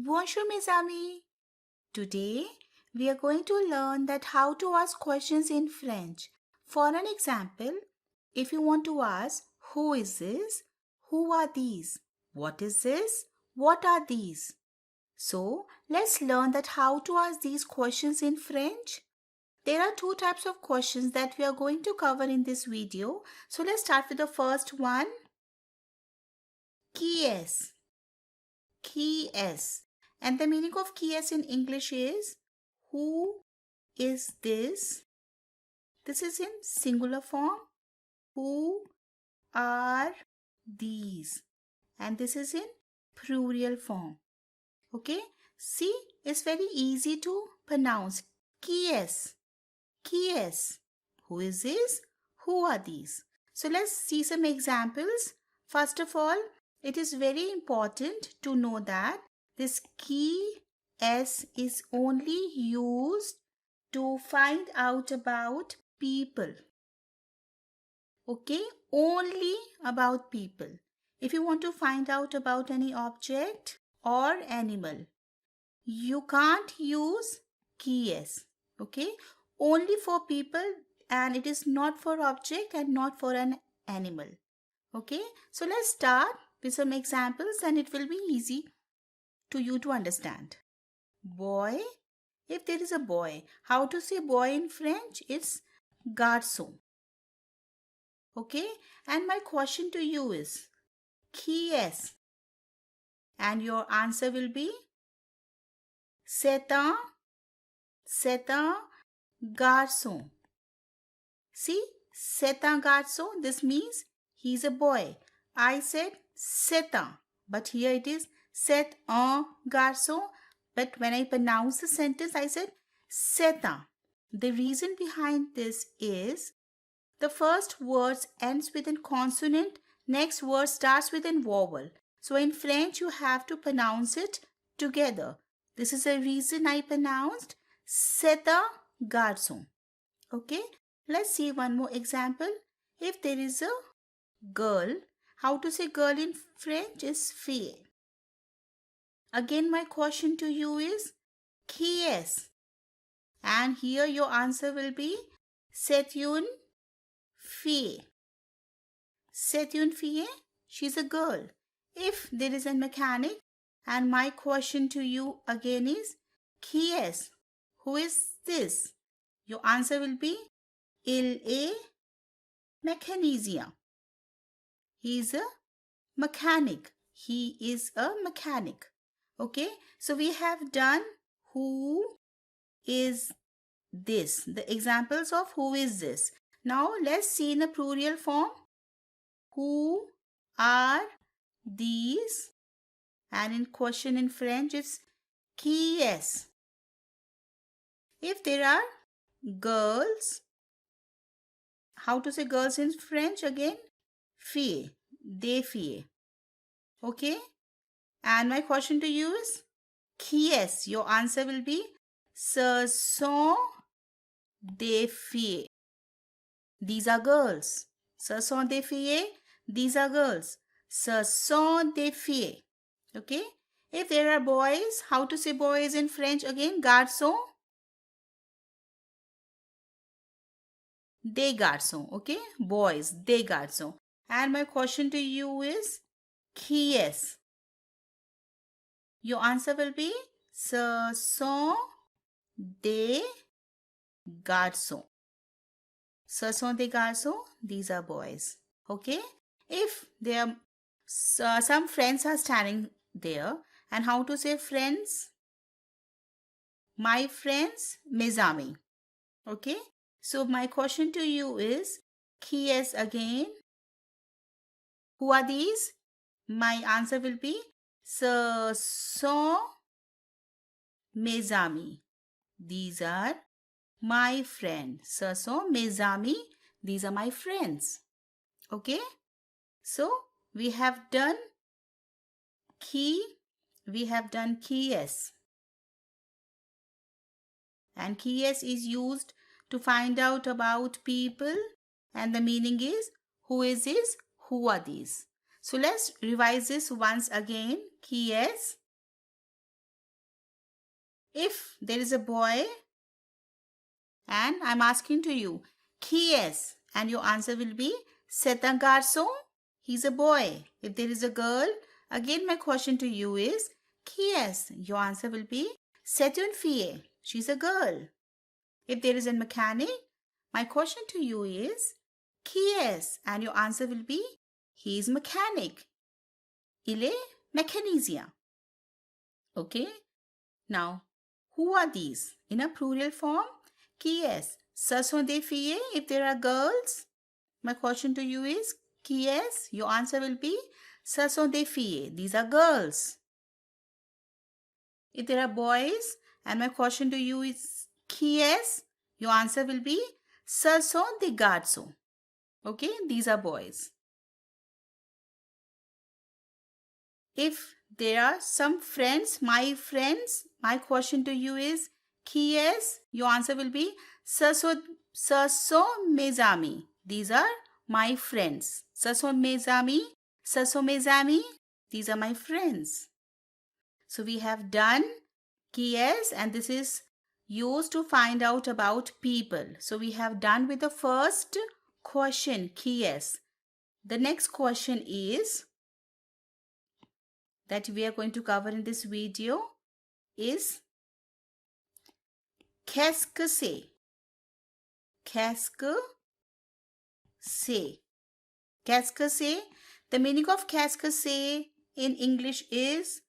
Bonjour mes amis. Today we are going to learn that how to ask questions in French. For an example, if you want to ask who is this? Who are these? What is this? What are these? So, let's learn that how to ask these questions in French. There are two types of questions that we are going to cover in this video. So, let's start with the first one. Qui est? Qui est? And the meaning of qui est in English is who is this? This is in singular form. Who are these? And this is in plural form. Okay? See, it's very easy to pronounce. Qui est? Qui est? Who is this? Who are these? So let's see some examples. First of all, it is very important to know that this qui est is only used to find out about people. Okay? Only about people. If you want to find out about any object or animal, you can't use qui est. Okay? Only for people, and it is not for object and not for an animal. Okay? So let's start with some examples and it will be easy to you to understand. Boy. If there is a boy, how to say boy in French? It's garçon. Okay? And my question to you is, qui est? And your answer will be, c'est un garçon. See, c'est un garçon. This means he's a boy. I said c'est un, but here it is c'est un garçon. But when I pronounce the sentence, I said c'est un. The reason behind this is the first word ends with a consonant, next word starts with a vowel. So in French, you have to pronounce it together. This is the reason I pronounced c'est un garçon. Okay, let's see one more example. If there is a girl, how to say girl in French is fille. Again, my question to you is, qui est? And here your answer will be, c'est une fille. C'est une fille, she's a girl. If there is a mechanic, and my question to you again is, qui est? Who is this? Your answer will be, il est mécanicien. He is a mechanic. He is a mechanic. Okay, so we have done who is this, the examples of who is this. Now let's see in a plural form. Who are these? And in question in French, it's qui est? If there are girls, how to say girls in French again? Filles, des filles. Okay? And my question to you is, qui est? Your answer will be, ce sont des filles. These are girls. Ce sont des filles. These are girls. Ce sont des filles. Okay? If there are boys, how to say boys in French again? Garçon. Des garçons. Okay? Boys, des garçons. And my question to you is, qui est? Your answer will be, ce sont des garçons. Ce sont des garçons. These are boys. Okay? If there are some friends are standing there, and how to say friends? My friends, mes amis. Okay? So my question to you is, qui est again? Who are these? My answer will be, ce sont mes amis. These are my friends. Ce sont mes amis. These are my friends. Okay? So, we have done qui. We have done qui est. And qui est is used to find out about people. And the meaning is, who is this? Who are these? So, let's revise this once again. Qui est? If there is a boy and I'm asking to you, qui est? And your answer will be, c'est un garçon. He's a boy. If there is a girl, again my question to you is, qui est? Your answer will be, c'est une fille. She's a girl. If there is a mechanic, my question to you is, qui est? And your answer will be, he is mechanic. Il est mécanicien. Okay? Now, who are these? In a plural form, qui est? Ce sont des filles if there are girls. My question to you is, qui est? Your answer will be, ce sont des filles. These are girls. If there are boys, and my question to you is, qui est? Your answer will be, ce sont des garçons. Okay, these are boys. If there are some friends, my question to you is, qui est? Your answer will be, ce sont mes amis. These are my friends. Ce sont mes amis. Ce sont mes amis. These are my friends. So we have done qui est, and this is used to find out about people. So we have done with the first question, qui est. The next question is that we are going to cover in this video is qu'est-ce que c'est? Qu'est-ce que c'est? Qu'est-ce que c'est? The meaning of qu'est-ce que c'est in English is,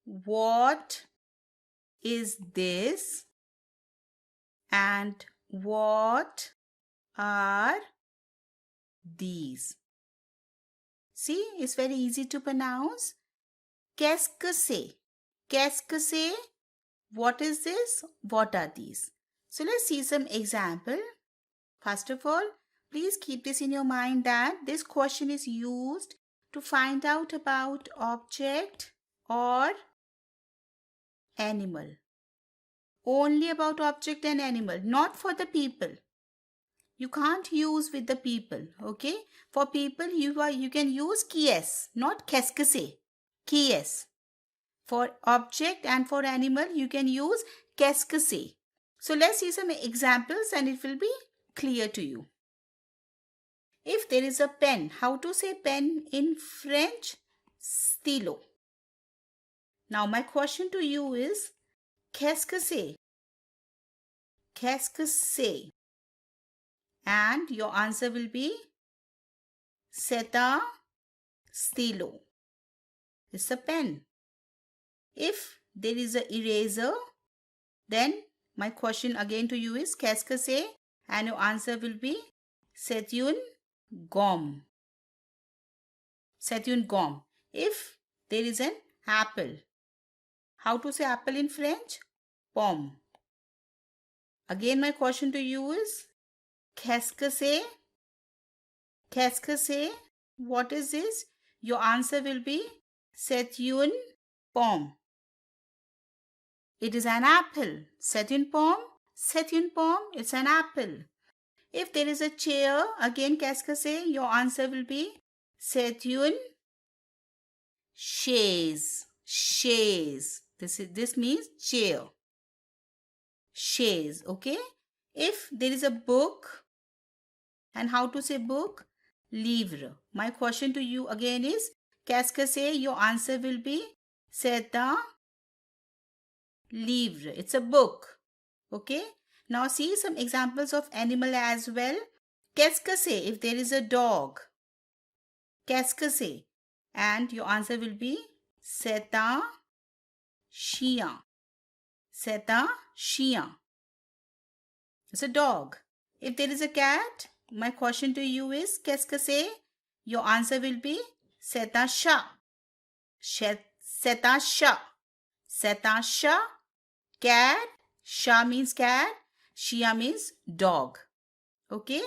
what is this and what are these? See, it's very easy to pronounce. Qu'est-ce que c'est? Qu'est-ce que c'est? What is this? What are these? So let's see some example. First of all, please keep this in your mind that this question is used to find out about object or animal. Only about object and animal, not for the people. You can't use with the people, okay? For people, you can use qui est, not qu'est-ce que c'est. Qui est. For object and for animal, you can use qu'est-ce que c'est. So let's see some examples and it will be clear to you. If there is a pen, how to say pen in French? Stylo. Now my question to you is, qu'est-ce que c'est? Qu'est-ce que c'est? And your answer will be, c'est un stylo. It's a pen. If there is an eraser, then my question again to you is, qu'est-ce que c'est? And your answer will be, c'est une gomme. C'est une gomme. If there is an apple, how to say apple in French? Pomme. Again my question to you is, qu'est-ce que c'est? Qu'est-ce que c'est? What is this? Your answer will be, c'est une pomme. It is an apple. C'est une pomme. C'est une pomme. It's an apple. If there is a chair, again qu'est-ce que c'est? Your answer will be, c'est une chaise. Chaise. This means chair. Chaise. Okay. If there is a book, and how to say book? Livre. My question to you again is, qu'est-ce que c'est? Your answer will be, c'est un livre. It's a book. Okay. Now see some examples of animal as well. Qu'est-ce que c'est? If there is a dog. Qu'est-ce que c'est? And your answer will be, c'est un chien. C'est un chien. It's a dog. If there is a cat, my question to you is, qu'est-ce que c'est? Your answer will be, c'est un chat. C'est un chat. C'est un chat. Cat. Chat means cat. Chia means dog. Okay.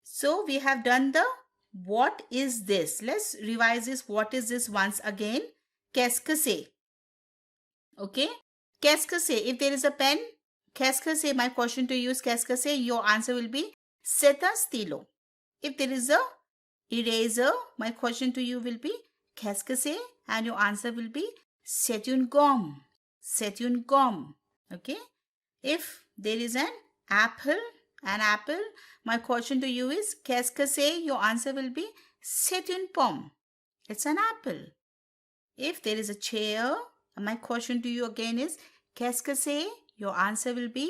So we have done the what is this. Let's revise this. What is this once again. Qu'est-ce que c'est? Okay. Qu'est-ce que c'est? If there is a pen, qu'est-ce que c'est? My question to you is, qu'est-ce que c'est? Your answer will be, c'est un stylo. If there is a eraser, my question to you will be, qu'est-ce que c'est? And your answer will be, c'est une gomme. C'est une gomme. Okay. If there is an apple, my question to you is qu'est-ce que c'est? Your answer will be c'est une pomme. It's an apple. If there is a chair, my question to you again is qu'est-ce que c'est? Your answer will be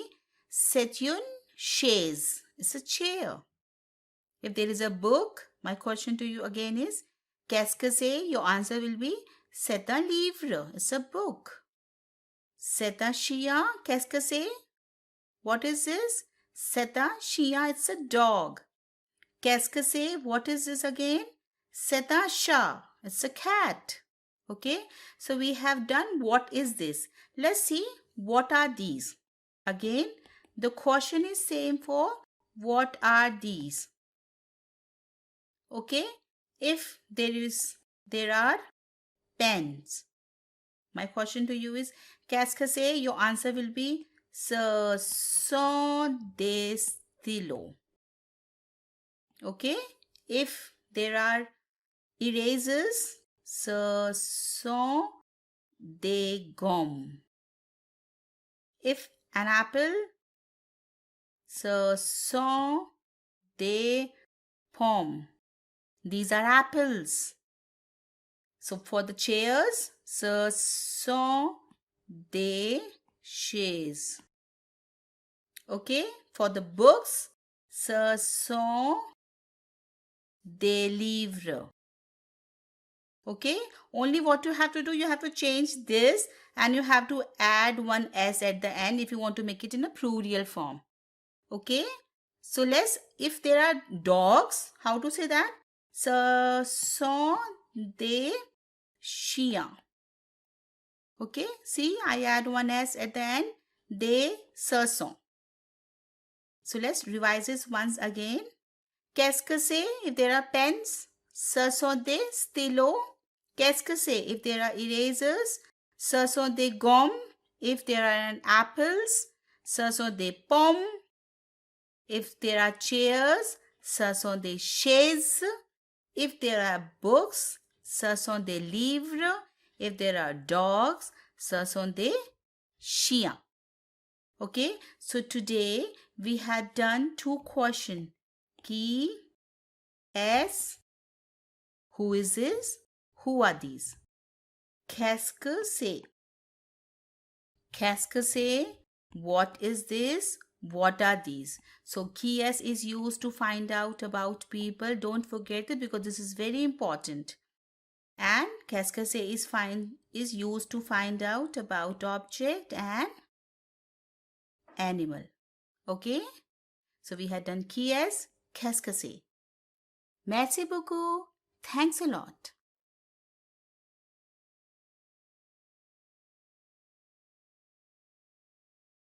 c'est une chaise. It's a chair. If there is a book, my question to you again is qu'est-ce que c'est? Your answer will be c'est un livre. It's a book. C'est un chien. Qu'est-ce que c'est? What is this? C'est un chien. It's a dog. Qu'est-ce que c'est? What is this again? C'est un chat. It's a cat. Okay. So we have done what is this. Let's see what are these. Again, the question is same for what are these. Okay. If there are pens. My question to you is qu'est-ce que c'est? Your answer will be ce sont des stylos. Okay. If there are erasers, ce sont des gommes. If an apple, ce sont des pommes. These are apples. So for the chairs, ce sont des chaises. Okay. For the books, ce sont des livres. Okay. Only what you have to do, you have to change this and you have to add one S at the end if you want to make it in a plural form. Okay. So if there are dogs, how to say that? Ce sont des chiens. Okay. See, I add one S at the end. Des, ce sont. So let's revise this once again. Qu'est-ce que c'est? If there are pens, ce sont des stylos. Qu'est-ce que c'est? If there are erasers, ce sont des gommes. If there are apples, ce sont des pommes. If there are chairs, ce sont des chaises. If there are books, ce sont des livres. If there are dogs, ce sont des chiens. Okay, so today we had done 2 questions. Qui est? Who is this? Who are these? Qu'est-ce que c'est? Qu'est-ce que c'est? What is this? What are these? So qui est is used to find out about people. Don't forget it because this is very important. And qu'est-ce que c'est is used to find out about object and animal. Okay? So we had done qui est, qu'est-ce que c'est. Merci beaucoup. Thanks a lot.